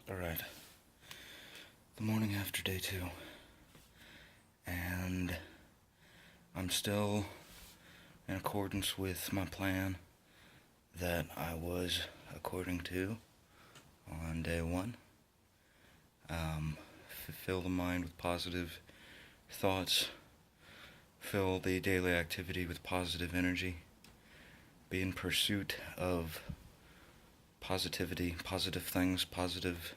Alright, the morning after day 2, and I'm still in accordance with my plan that I was according to on day 1. Fill the mind with positive thoughts, fill the daily activity with positive energy, be in pursuit of positivity, positive things, positive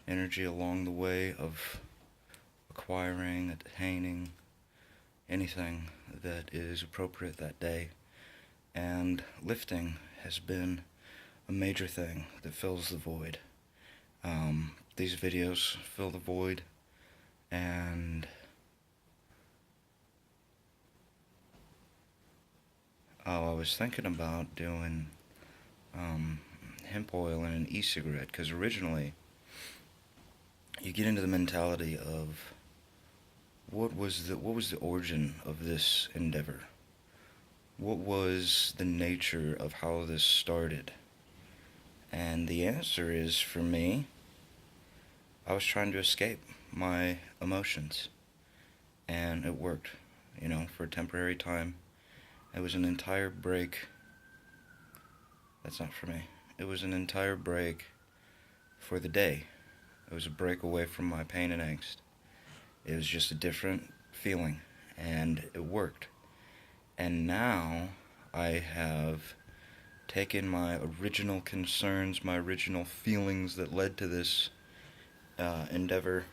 energy along the way of acquiring, attaining anything that is appropriate that day. And lifting has been a major thing that fills the void. These videos fill the void, and I was thinking about doing hemp oil in an e-cigarette, because originally you get into the mentality of what was the origin of this endeavor? What was the nature of how this started? And the answer is, for me, I was trying to escape my emotions, and it worked, for a temporary time. It was an entire break. That's not for me. It was an entire break for the day. It was a break away from my pain and angst. It was just a different feeling, and it worked. And now I have taken my original concerns, my original feelings that led to this endeavor,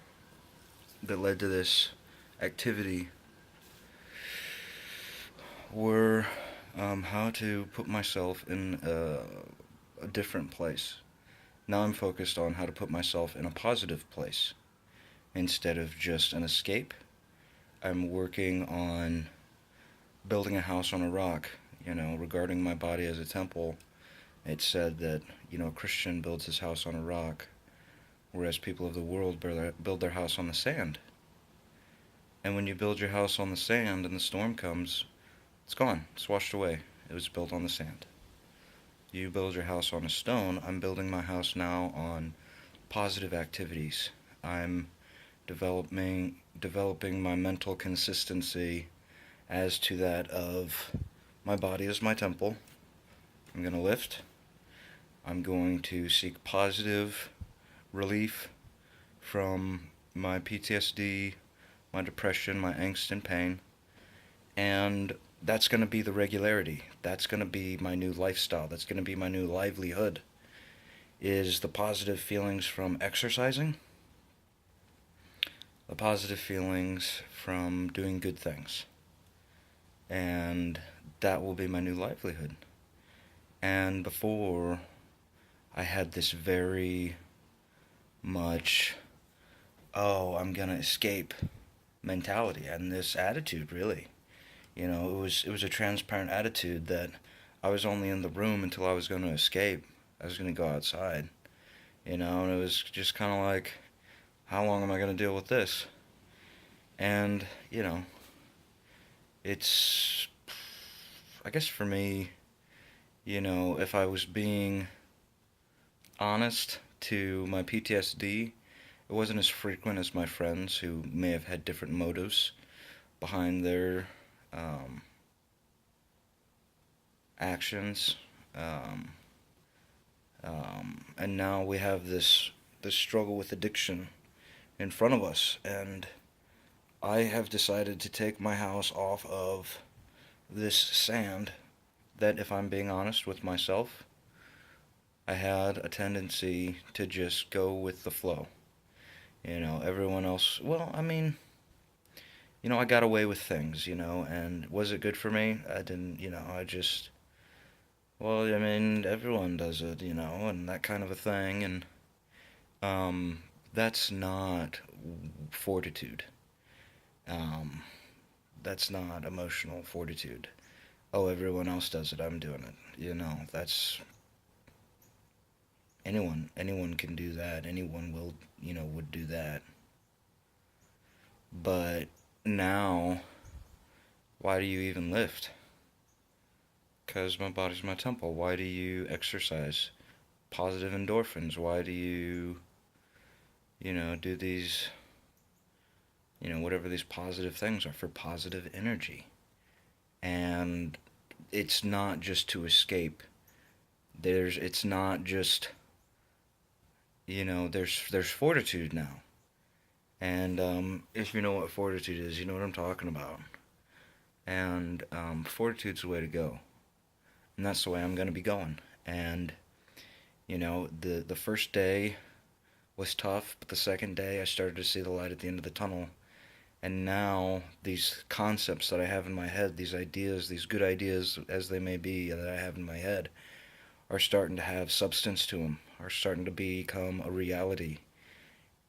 that led to this activity, were how to put myself in a different place. Now I'm focused on how to put myself in a positive place. Instead of just an escape, I'm working on building a house on a rock. Regarding my body as a temple, it's said that, a Christian builds his house on a rock, whereas people of the world build their house on the sand. And when you build your house on the sand and the storm comes, it's gone. It's washed away. It was built on the sand. You build your house on a stone. I'm building my house now on positive activities. I'm developing my mental consistency as to that of my body is my temple. I'm going to lift. I'm going to seek positive relief from my PTSD, my depression, my angst and pain. And that's going to be the regularity. That's going to be my new lifestyle. That's going to be my new livelihood, is the positive feelings from exercising, the positive feelings from doing good things. And that will be my new livelihood. And before, I had this very much, I'm gonna escape mentality and this attitude, really. It was a transparent attitude that I was only in the room until I was going to escape. I was going to go outside, and it was just kind of like, how long am I going to deal with this? And, it's, I guess for me, if I was being honest to my PTSD, it wasn't as frequent as my friends who may have had different motives behind their um, actions. Um, and now we have this struggle with addiction in front of us, and I have decided to take my house off of this sand that, if I'm being honest with myself, I had a tendency to just go with the flow. Everyone else, well, I mean, I got away with things, and was it good for me? I didn't, I just, well, I mean, everyone does it, and that kind of a thing, and that's not fortitude. Um, that's not emotional fortitude. Oh, everyone else does it, I'm doing it. That's anyone can do that. Anyone will, would do that. But now, why do you even lift? Because my body's my temple. Why do you exercise? Positive endorphins. Why do you do these, whatever these positive things are for positive energy. And it's not just to escape. It's not just, there's fortitude now. And if you know what fortitude is, you know what I'm talking about. And fortitude's the way to go. And that's the way I'm going to be going. And, the first day was tough, but the second day I started to see the light at the end of the tunnel. And now these concepts that I have in my head, these ideas, these good ideas as they may be that I have in my head, are starting to have substance to them, are starting to become a reality.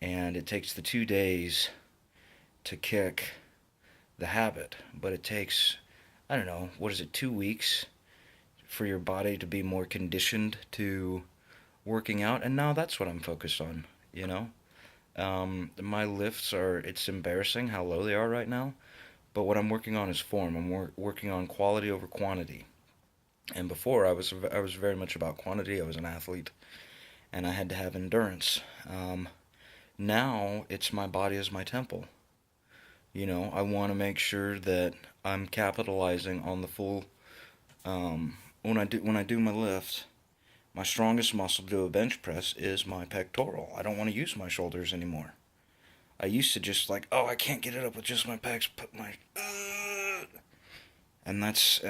And it takes the 2 days to kick the habit, but it takes, I don't know, what is it, 2 weeks for your body to be more conditioned to working out. And now that's what I'm focused on, you know? My lifts are, it's embarrassing how low they are right now, but what I'm working on is form. I'm working on quality over quantity. And before I was very much about quantity. I was an athlete, and I had to have endurance. Now it's my body is my temple. I want to make sure that I'm capitalizing on the full. When I do my lift, my strongest muscle to do a bench press is my pectoral. I don't want to use my shoulders anymore. I used to just like, oh, I can't get it up with just my pecs. Put my, and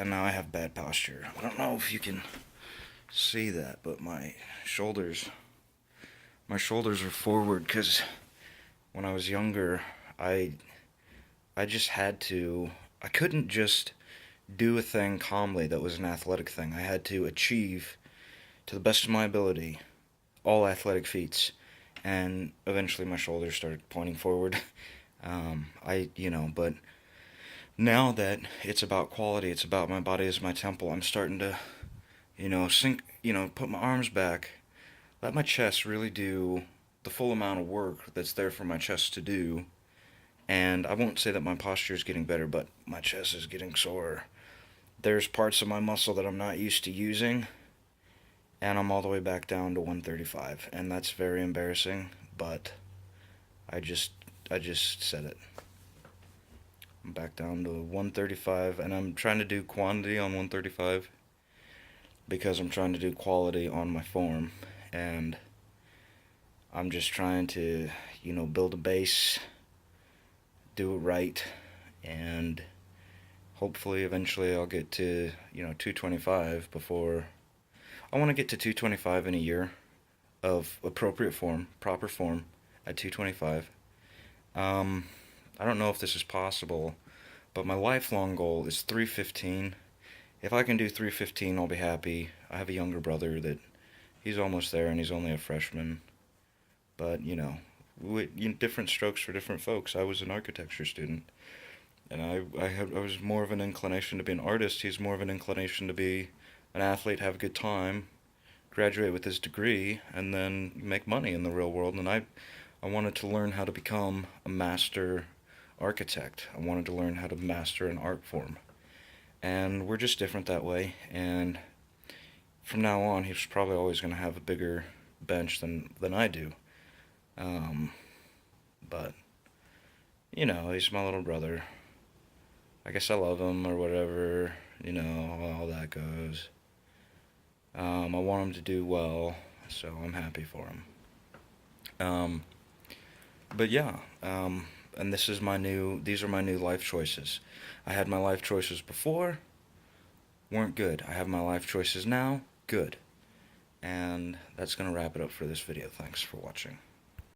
now I have bad posture. I don't know if you can see that, but my shoulders are forward because when I was younger, I just had to. I couldn't just do a thing calmly that was an athletic thing. I had to achieve, to the best of my ability, all athletic feats. And eventually my shoulders started pointing forward. But now that it's about quality, it's about my body as my temple, I'm starting to, sink, put my arms back, let my chest really do the full amount of work that's there for my chest to do. And I won't say that my posture is getting better, but my chest is getting sore. There's parts of my muscle that I'm not used to using, and I'm all the way back down to 135, and that's very embarrassing, but I just said it. I'm back down to 135, and I'm trying to do quantity on 135 because I'm trying to do quality on my form, and I'm just trying to, build a base, do it right, and hopefully eventually I'll get to, 225 before. I want to get to 225 in a year of appropriate form, proper form at 225. I don't know if this is possible, but my lifelong goal is 315. If I can do 315, I'll be happy. I have a younger brother that he's almost there and he's only a freshman. But, different strokes for different folks. I was an architecture student, and I was more of an inclination to be an artist. He's more of an inclination to be an athlete, have a good time, graduate with his degree, and then make money in the real world. And I wanted to learn how to become a master architect. I wanted to learn how to master an art form. And we're just different that way. And from now on, he's probably always going to have a bigger bench than I do. But, he's my little brother. I guess I love him or whatever, all that goes. I want him to do well, so I'm happy for him. But yeah, and these are my new life choices. I had my life choices before, weren't good. I have my life choices now, good. And that's going to wrap it up for this video. Thanks for watching.